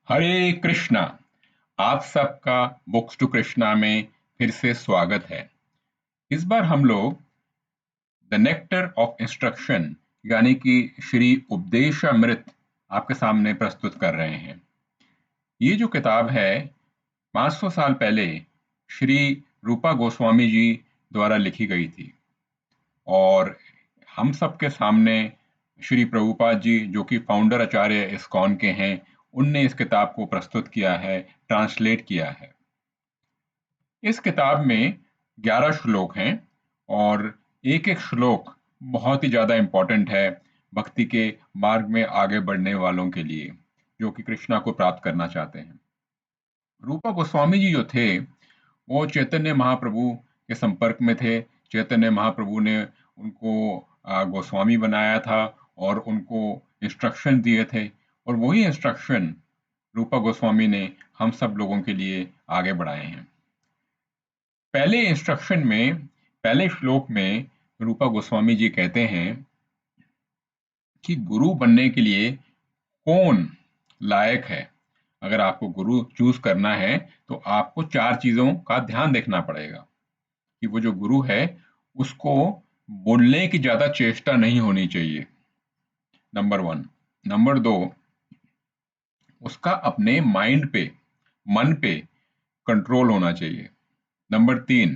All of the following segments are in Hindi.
हरे कृष्णा। आप सबका बुक्स टू कृष्णा में फिर से स्वागत है। इस बार हम लोग द नेक्टर ऑफ इंस्ट्रक्शन यानी कि श्री उपदेशामृत आपके सामने प्रस्तुत कर रहे हैं। ये जो किताब है 500 साल पहले श्री रूपा गोस्वामी जी द्वारा लिखी गई थी और हम सबके सामने श्री प्रभुपाद जी जो कि फाउंडर आचार्य इस्कॉन के हैं, उनने इस किताब को प्रस्तुत किया है, ट्रांसलेट किया है। इस किताब में 11 श्लोक हैं और एक एक श्लोक बहुत ही ज्यादा इम्पोर्टेंट है भक्ति के मार्ग में आगे बढ़ने वालों के लिए, जो कि कृष्णा को प्राप्त करना चाहते हैं। रूपा गोस्वामी जी जो थे वो चैतन्य महाप्रभु के संपर्क में थे। चैतन्य महाप्रभु ने उनको गोस्वामी बनाया था और उनको इंस्ट्रक्शन दिए थे और वही इंस्ट्रक्शन रूपा गोस्वामी ने हम सब लोगों के लिए आगे बढ़ाए हैं। पहले इंस्ट्रक्शन में, पहले श्लोक में रूपा गोस्वामी जी कहते हैं कि गुरु बनने के लिए कौन लायक है। अगर आपको गुरु चूज करना है तो आपको 4 चीजों का ध्यान देखना पड़ेगा कि वो जो गुरु है उसको बोलने की ज्यादा चेष्टा नहीं होनी चाहिए, नंबर 1। नंबर 2, उसका अपने माइंड पे, मन पे कंट्रोल होना चाहिए। नंबर 3,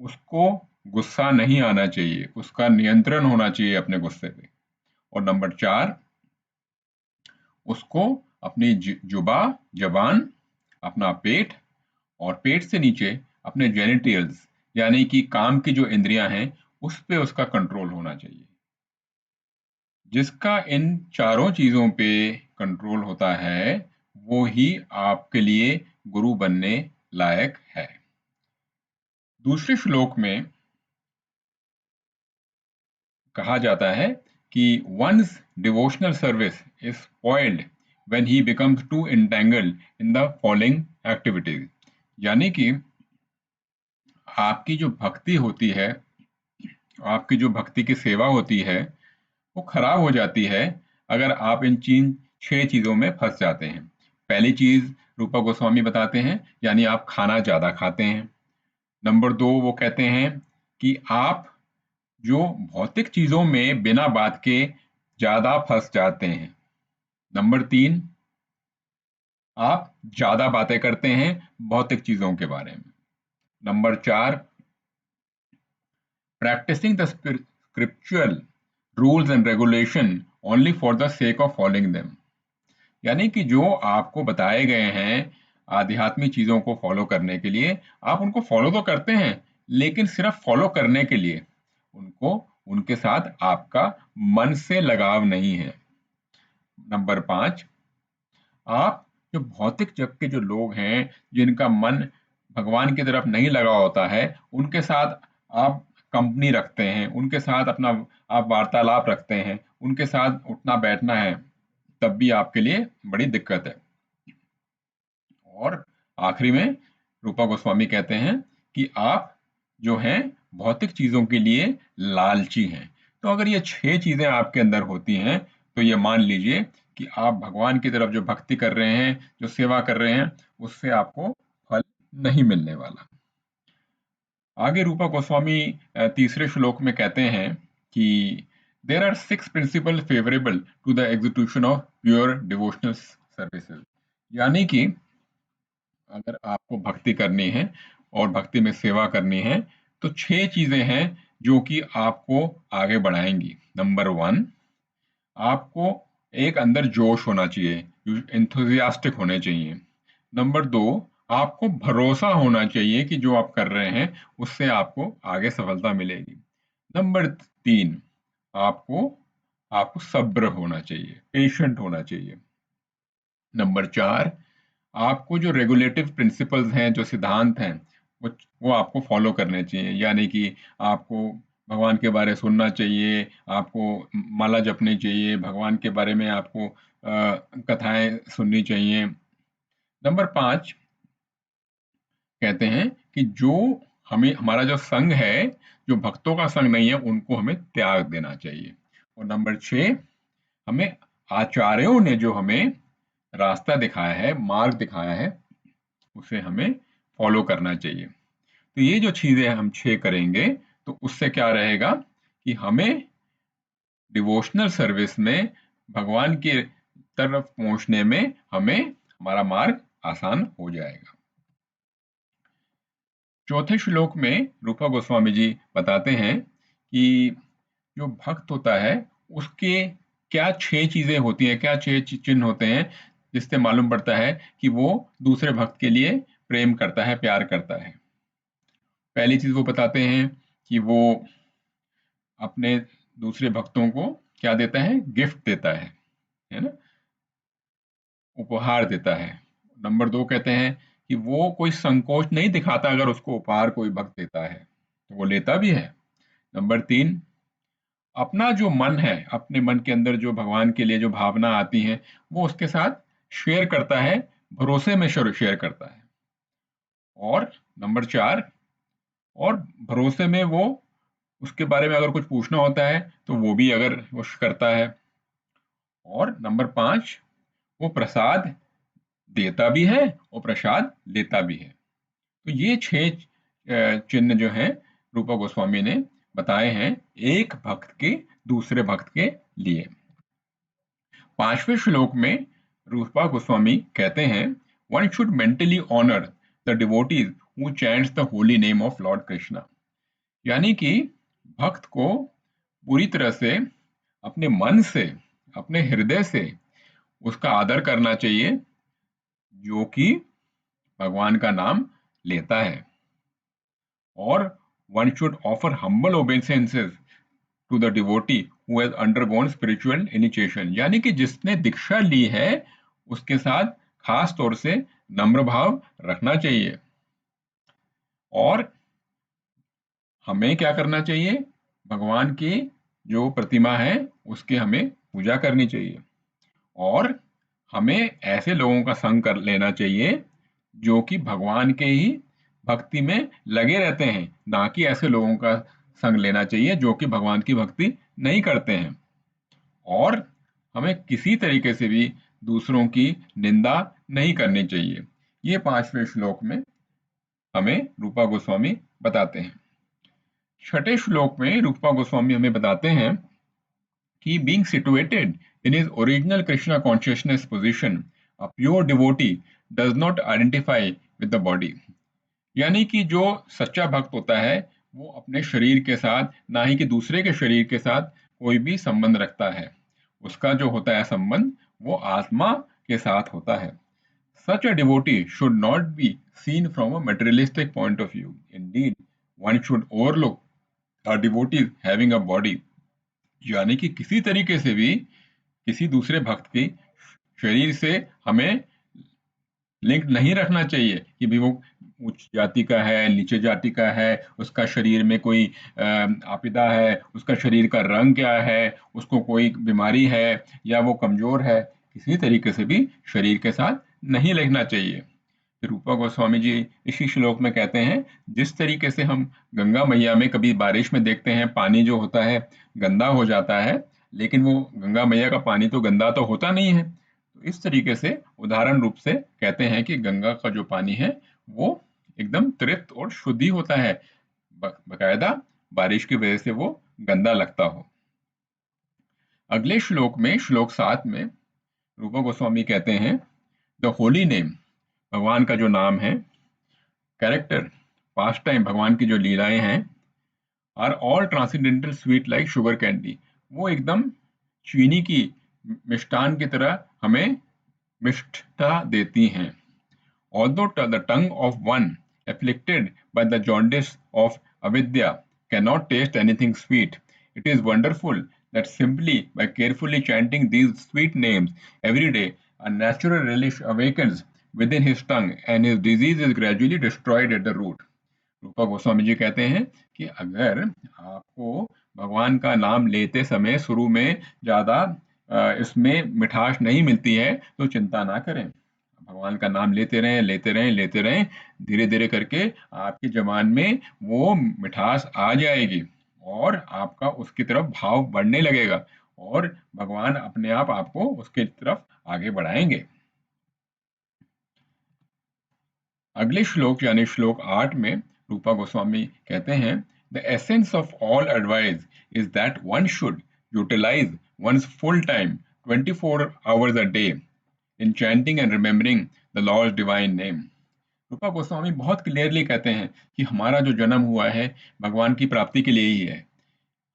उसको गुस्सा नहीं आना चाहिए, उसका नियंत्रण होना चाहिए अपने गुस्से पे। और नंबर 4, उसको अपनी जबान, अपना पेट और पेट से नीचे अपने जेनिटल्स यानी कि काम की जो इंद्रियां हैं उस पे उसका कंट्रोल होना चाहिए। जिसका इन चारों चीजों पे कंट्रोल होता है वो ही आपके लिए गुरु बनने लायक है। दूसरे श्लोक में कहा जाता है कि one's devotional service is spoiled when he becomes too entangled in the following activities। यानी कि आपकी जो भक्ति होती है, आपकी जो भक्ति की सेवा होती है वो खराब हो जाती है अगर आप इन 6 चीजों में फंस जाते हैं। पहली चीज रूपा गोस्वामी बताते हैं यानी आप खाना ज्यादा खाते हैं। नंबर 2, वो कहते हैं कि आप जो भौतिक चीजों में बिना बात के ज्यादा फंस जाते हैं। नंबर 3, आप ज्यादा बातें करते हैं भौतिक चीजों के बारे में। Number 4, practicing the scriptural rules and regulation only for the sake of following them। यानी कि जो आपको बताए गए हैं आध्यात्मिक चीजों को फॉलो करने के लिए, आप उनको फॉलो तो करते हैं लेकिन सिर्फ फॉलो करने के लिए, उनको उनके साथ आपका मन से लगाव नहीं है। नंबर 5, आप जो भौतिक जग के जो लोग हैं जिनका मन भगवान की तरफ नहीं लगा होता है, उनके साथ आप कंपनी रखते हैं, उनके साथ अपना आप वार्तालाप रखते हैं, उनके साथ उठना बैठना है, तब भी आपके लिए बड़ी दिक्कत है। और आखिरी में रूपा गोस्वामी कहते हैं कि आप जो हैं भौतिक चीजों के लिए लालची हैं। तो अगर ये 6 चीजें आपके अंदर होती हैं तो ये मान लीजिए कि आप भगवान की तरफ जो भक्ति कर रहे हैं, जो सेवा कर रहे हैं, उससे आपको फल नहीं मिलने वाला। आगे रूपा गोस्वामी तीसरे श्लोक में कहते हैं कि there are 6 principle favourable to the execution of pure devotional services. यानी कि अगर आपको भक्ति करनी है और भक्ति में सेवा करनी है तो 6 चीजें हैं जो कि आपको आगे बढ़ाएंगी। नंबर 1, आपको एक अंदर जोश होना चाहिए, एंथुजियास्टिक होने चाहिए। नंबर 2, आपको भरोसा होना चाहिए कि जो आप कर रहे हैं उससे आपको आगे सफलता मिलेगी। नंबर 3, आपको आपको सब्र होना चाहिए, पेशेंट होना चाहिए। नंबर 4, आपको जो रेगुलेटिव प्रिंसिपल्स हैं, जो सिद्धांत हैं, वो आपको फॉलो करने चाहिए। यानी कि आपको भगवान के बारे सुनना चाहिए, आपको माला जपनी चाहिए, भगवान के बारे में आपको कथाएं सुननी चाहिए। नंबर 5 कहते हैं कि जो हमें हमारा जो संग है, जो भक्तों का संग नहीं है, उनको हमें त्याग देना चाहिए। और नंबर 6, हमें आचार्यों ने जो हमें रास्ता दिखाया है, मार्ग दिखाया है, उसे हमें फॉलो करना चाहिए। तो ये जो चीजें हम 6 करेंगे तो उससे क्या रहेगा कि हमें डिवोशनल सर्विस में भगवान की तरफ पहुंचने में हमें हमारा मार्ग आसान हो जाएगा। चौथे श्लोक में रूपा गोस्वामी जी बताते हैं कि जो भक्त होता है उसके क्या 6 चीजें होती हैं, क्या 6 चिन्ह होते हैं जिससे मालूम पड़ता है कि वो दूसरे भक्त के लिए प्रेम करता है, प्यार करता है। पहली चीज वो बताते हैं कि वो अपने दूसरे भक्तों को क्या देता है, गिफ्ट देता है ना, उपहार देता है। नंबर 2 कहते हैं कि वो कोई संकोच नहीं दिखाता, अगर उसको उपहार कोई भक्त देता है तो वो लेता भी है। नंबर 3, अपना जो मन है, अपने मन के अंदर जो भगवान के लिए जो भावना आती है वो उसके साथ शेयर करता है, भरोसे में शेयर करता है। और नंबर 4, और भरोसे में वो उसके बारे में अगर कुछ पूछना होता है तो वो भी अगर वो करता है। और नंबर 5, वो प्रसाद देता भी है और प्रसाद लेता भी है। तो ये 6 चिन्ह जो हैं रूपा गोस्वामी ने बताए हैं एक भक्त के दूसरे भक्त के लिए। 5वें श्लोक में रूपा गोस्वामी कहते हैं, one should mentally honour the devotees who chants the holy name of Lord Krishna. यानी कि भक्त को पूरी तरह से अपने मन से, अपने हृदय से उसका आदर करना चाहिए जो कि भगवान का नाम लेता है। और one should offer humble obeisances to the devotee who has undergone spiritual initiation, यानी कि जिसने दीक्षा ली है उसके साथ खास तौर से नम्र भाव रखना चाहिए। और हमें क्या करना चाहिए, भगवान की जो प्रतिमा है उसकी हमें पूजा करनी चाहिए। और हमें ऐसे लोगों का संग कर लेना चाहिए जो कि भगवान के ही भक्ति में लगे रहते हैं, ना कि ऐसे लोगों का संग लेना चाहिए जो कि भगवान की भक्ति नहीं करते हैं। और हमें किसी तरीके से भी दूसरों की निंदा नहीं करनी चाहिए। ये 5वें श्लोक में हमें रूपा गोस्वामी बताते हैं। 6ठे श्लोक में रूपा गोस्वामी हमें बताते हैं कि being situated in his original Krishna consciousness position, a pure devotee does not identify with the body। यानी कि जो सच्चा भक्त होता है वो अपने शरीर के साथ, ना ही कि दूसरे के शरीर के साथ कोई भी संबंध रखता है। उसका जो होता है संबंध वो आत्मा के साथ होता है। Such a devotee should not be seen from a materialistic point of view. Indeed, one should overlook a devotee having a body। यानी कि किसी तरीके से भी किसी दूसरे भक्त की शरीर से हमें लिंक नहीं रखना चाहिए कि भी वो उच्च जाति का है, नीचे जाति का है, उसका शरीर में कोई आपदा है, उसका शरीर का रंग क्या है, उसको कोई बीमारी है या वो कमजोर है, किसी तरीके से भी शरीर के साथ नहीं लिखना चाहिए। रूपा गोस्वामी जी इसी श्लोक में कहते हैं, जिस तरीके से हम गंगा मैया में कभी बारिश में देखते हैं पानी जो होता है गंदा हो जाता है, लेकिन वो गंगा मैया का पानी तो गंदा तो होता नहीं है। तो इस तरीके से उदाहरण रूप से कहते हैं कि गंगा का जो पानी है वो एकदम तृप्त और शुद्ध ही होता है, बकायदा बारिश की वजह से वो गंदा लगता हो। अगले श्लोक में, श्लोक 7 में रूपा गोस्वामी कहते हैं, द होली नेम, भगवान का जो नाम है, कैरेक्टर, पास्ट टाइम, भगवान की जो लीलाएं हैं, are all transcendental sweet like sugar candy, वो एकदम चीनी की मिष्टान की तरह हमें मिष्टता देती हैं। Although the tongue of one afflicted by the jaundice of avidya cannot taste anything sweet, it is wonderful that simply by carefully chanting these sweet names every day, a natural relish awakens within his tongue and his disease is gradually destroyed at the root। रूपा गोस्वामी जी कहते हैं कि अगर आपको भगवान का नाम लेते समय शुरू में ज्यादा इसमें मिठास नहीं मिलती है तो चिंता ना करें, भगवान का नाम लेते रहें, लेते रहें, लेते रहें, धीरे धीरे करके आपकी जबान में वो मिठास आ जाएगी और आपका उसकी तरफ भाव बढ़ने लगेगा और भगवान अपने आप आपको उसके तरफ आगे बढ़ाएंगे। अगले श्लोक यानी श्लोक 8 में रूपा गोस्वामी कहते हैं, the essence of all advice is that one should utilize one's full time 24 hours a day in chanting and remembering the lord's divine name. Rupa Goswami बहुत क्लियरली कहते हैं कि हमारा जो जन्म हुआ है भगवान की प्राप्ति के लिए ही है।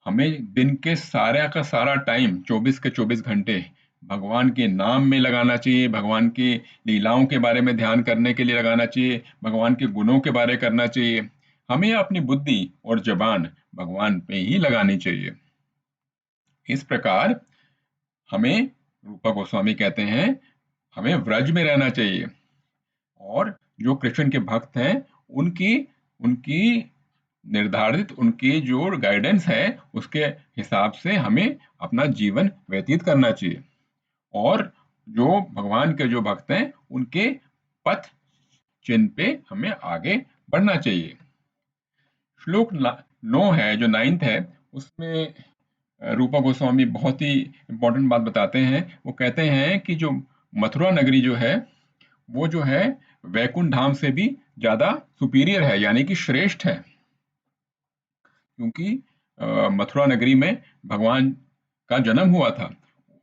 हमें दिन के सारा का सारा टाइम 24 के 24 घंटे भगवान के नाम में लगाना चाहिए, भगवान की लीलाओं के बारे में ध्यान करने के लिए लगाना चाहिए, भगवान के गुणों के बारे करना चाहिए। हमें अपनी बुद्धि और जबान भगवान पे ही लगानी चाहिए। इस प्रकार हमें, रूपा गोस्वामी कहते हैं, हमें व्रज में रहना चाहिए और जो कृष्ण के भक्त हैं उनकी उनकी निर्धारित उनकी जो गाइडेंस है उसके हिसाब से हमें अपना जीवन व्यतीत करना चाहिए और जो भगवान के जो भक्त हैं उनके पथ चिन्ह पे हमें आगे बढ़ना चाहिए। श्लोक 9 है, जो 9th है, उसमें रूपा गोस्वामी बहुत ही इंपॉर्टेंट बात बताते हैं। वो कहते हैं कि जो मथुरा नगरी जो है वो जो है वैकुंठ धाम से भी ज्यादा सुपीरियर है, यानी कि श्रेष्ठ है, क्योंकि मथुरा नगरी में भगवान का जन्म हुआ था।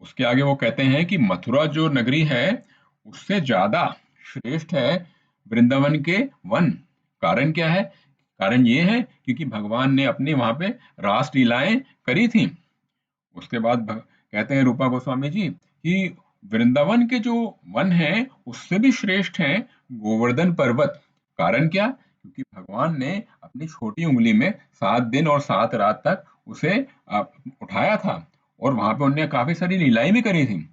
उसके आगे वो कहते हैं कि मथुरा जो नगरी है उससे ज्यादा श्रेष्ठ है वृंदावन के वन। कारण क्या है? कारण ये है क्योंकि भगवान ने अपनी वहां पे रास लीलाएं करी थी। उसके बाद कहते हैं रूपा गोस्वामी जी कि वृंदावन के जो वन है उससे भी श्रेष्ठ है गोवर्धन पर्वत। कारण क्या? क्योंकि भगवान ने अपनी छोटी उंगली में 7 दिन और 7 रात तक उसे उठाया था और वहां पे उन्होंने काफी सारी लीलाएं भी करी थी।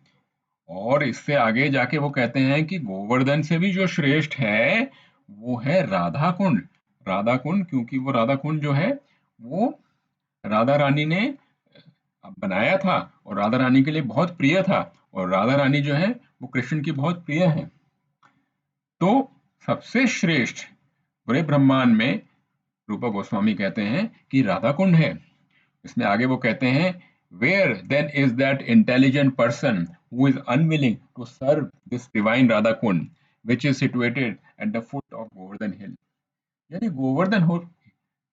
और इससे आगे जाके वो कहते हैं कि गोवर्धन से भी जो श्रेष्ठ है वो है राधा कुंड। राधा कुंड, क्योंकि वो राधा कुंड जो है वो राधा रानी ने बनाया था और राधा रानी के लिए बहुत प्रिय था, और राधा रानी जो है वो कृष्ण की बहुत प्रिय है। तो सबसे श्रेष्ठ पूरे ब्रह्मांड में रूपा गोस्वामी कहते हैं कि राधा कुंड है। इसमें आगे वो कहते हैं, where then is that intelligent person who is unwilling to serve this divine Radha Kund which is situated at the foot of Govardhan hill. यानी गोवर्धन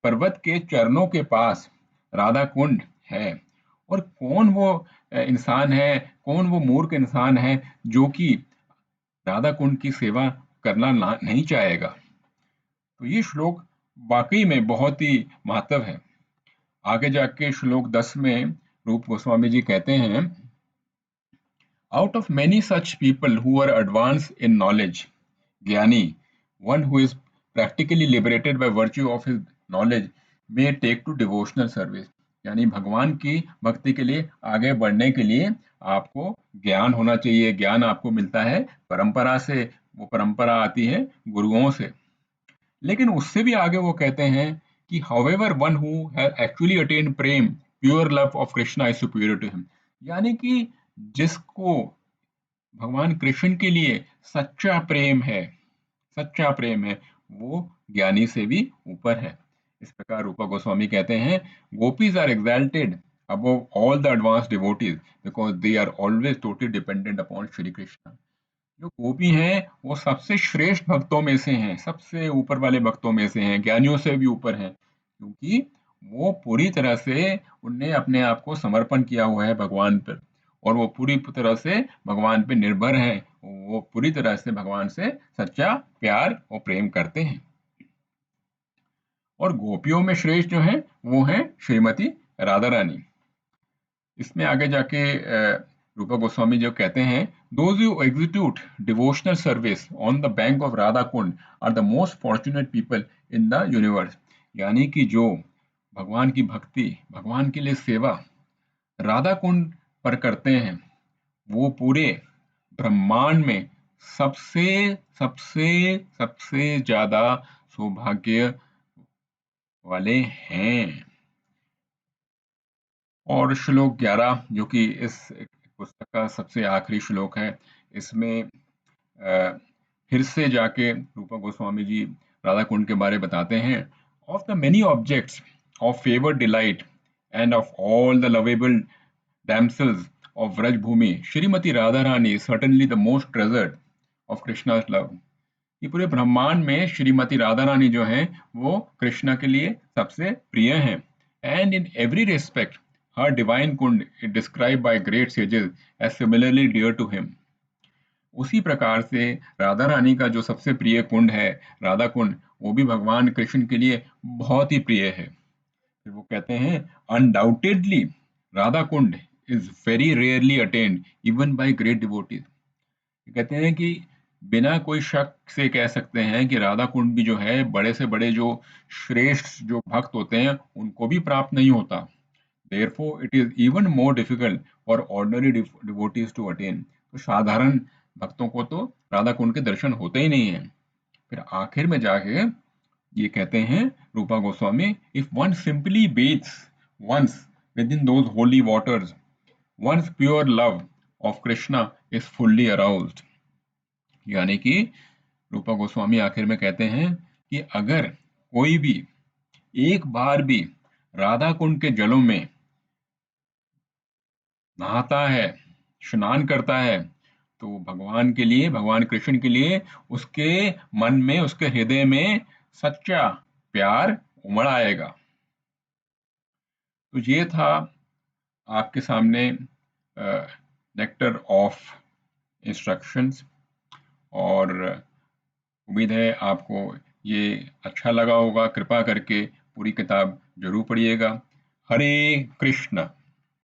पर्वत के चरणों के पास राधा कुंड है। और कौन वो इंसान है, कौन वो मूर्ख इंसान है जो कि राधा कुंड की सेवा करना नहीं चाहेगा। तो ये श्लोक वाकई में बहुत ही महत्व है। आगे जाके श्लोक 10 में रूप गोस्वामी जी कहते हैं, out of many such people who are advanced in knowledge ज्ञानी one who is practically liberated by virtue of his knowledge may take to devotional service. यानी भगवान की भक्ति के लिए आगे बढ़ने के लिए आपको ज्ञान होना चाहिए। ज्ञान आपको मिलता है परंपरा से, वो परंपरा आती है गुरुओं से। लेकिन उससे भी आगे वो कहते हैं कि however one who has actually attained prem pure love of Krishna is superior to him. यानी कि जिसको भगवान कृष्ण के लिए सच्चा प्रेम है, सच्चा प्रेम है, वो ज्ञानी से भी ऊपर है। इस प्रकार रूपा गोस्वामी कहते हैं, gopis are exalted above all the advanced devotees because they are always totally dependent upon Shri Krishna. जो गोपी हैं वो सबसे श्रेष्ठ भक्तों में से हैं, सबसे ऊपर वाले भक्तों में से हैं, ज्ञानियों से भी ऊपर हैं, क्योंकि वो पूरी तरह से उनने अपने आप को समर्पण किया हुआ है भगवान पर, और वो पूरी तरह से भगवान पे निर्भर हैं। वो पूरी तरह से भगवान से सच्चा प्यार और प्रेम करते हैं। और गोपियों में श्रेष्ठ जो है वो है श्रीमती राधा रानी। इसमें आगे जाके रूपा गोस्वामी जो कहते हैं, those who execute devotional service on the bank of Radha Kund are the most fortunate people in the universe. यानी कि जो भगवान की भक्ति, भगवान के लिए सेवा राधा कुंड पर करते हैं वो पूरे ब्रह्मांड में सबसे सबसे सबसे ज्यादा सौभाग्य वाले हैं। और श्लोक 11 जो कि इस पुस्तक का सबसे आखिरी श्लोक है, इसमें फिर से जाके रूपा गोस्वामी जी राधा कुंड के बारे बताते हैं, of the many objects of favour delight end of all the lovable damsels of Vraj Bhumi, Shrimati Radharani is certainly the most treasured of Krishna's love। कि पूरे ब्रह्मांड में श्रीमती राधा रानी जो है वो कृष्णा के लिए सबसे प्रिय हैं। And in every respect her divine kund is describe by great sages as similarly dear to him. उसी प्रकार से राधा रानी का जो सबसे प्रिय कुंड है, राधा कुंड, वो भी भगवान कृष्ण के लिए बहुत ही प्रिय है। फिर वो कहते हैं, undoubtedly Radha Kund is very rarely attend even bye great devotees. कहते हैं कि बिना कोई शक से कह सकते हैं कि राधा कुंड भी जो है बड़े से बड़े जो श्रेष्ठ जो भक्त होते हैं उनको भी प्राप्त नहीं होता। Therefore it is even more difficult for ordinary devotees to attain. तो साधारण भक्तों को तो राधा कुंड के दर्शन होते ही नहीं है। फिर आखिर में जाके ये कहते हैं Rupa Goswami, if one simply bathes once within those holy waters, one's pure love of Krishna is fully aroused। यानी कि रूपा गोस्वामी आखिर में कहते हैं कि अगर कोई भी एक बार भी राधा कुंड के जलों में नहाता है, स्नान करता है, तो भगवान के लिए, भगवान कृष्ण के लिए उसके मन में, उसके हृदय में सच्चा प्यार उमड़ आएगा। तो ये था आपके सामने नेक्टर ऑफ इंस्ट्रक्शंस, और उम्मीद है आपको ये अच्छा लगा होगा। कृपा करके पूरी किताब जरूर पढ़िएगा। हरे कृष्ण।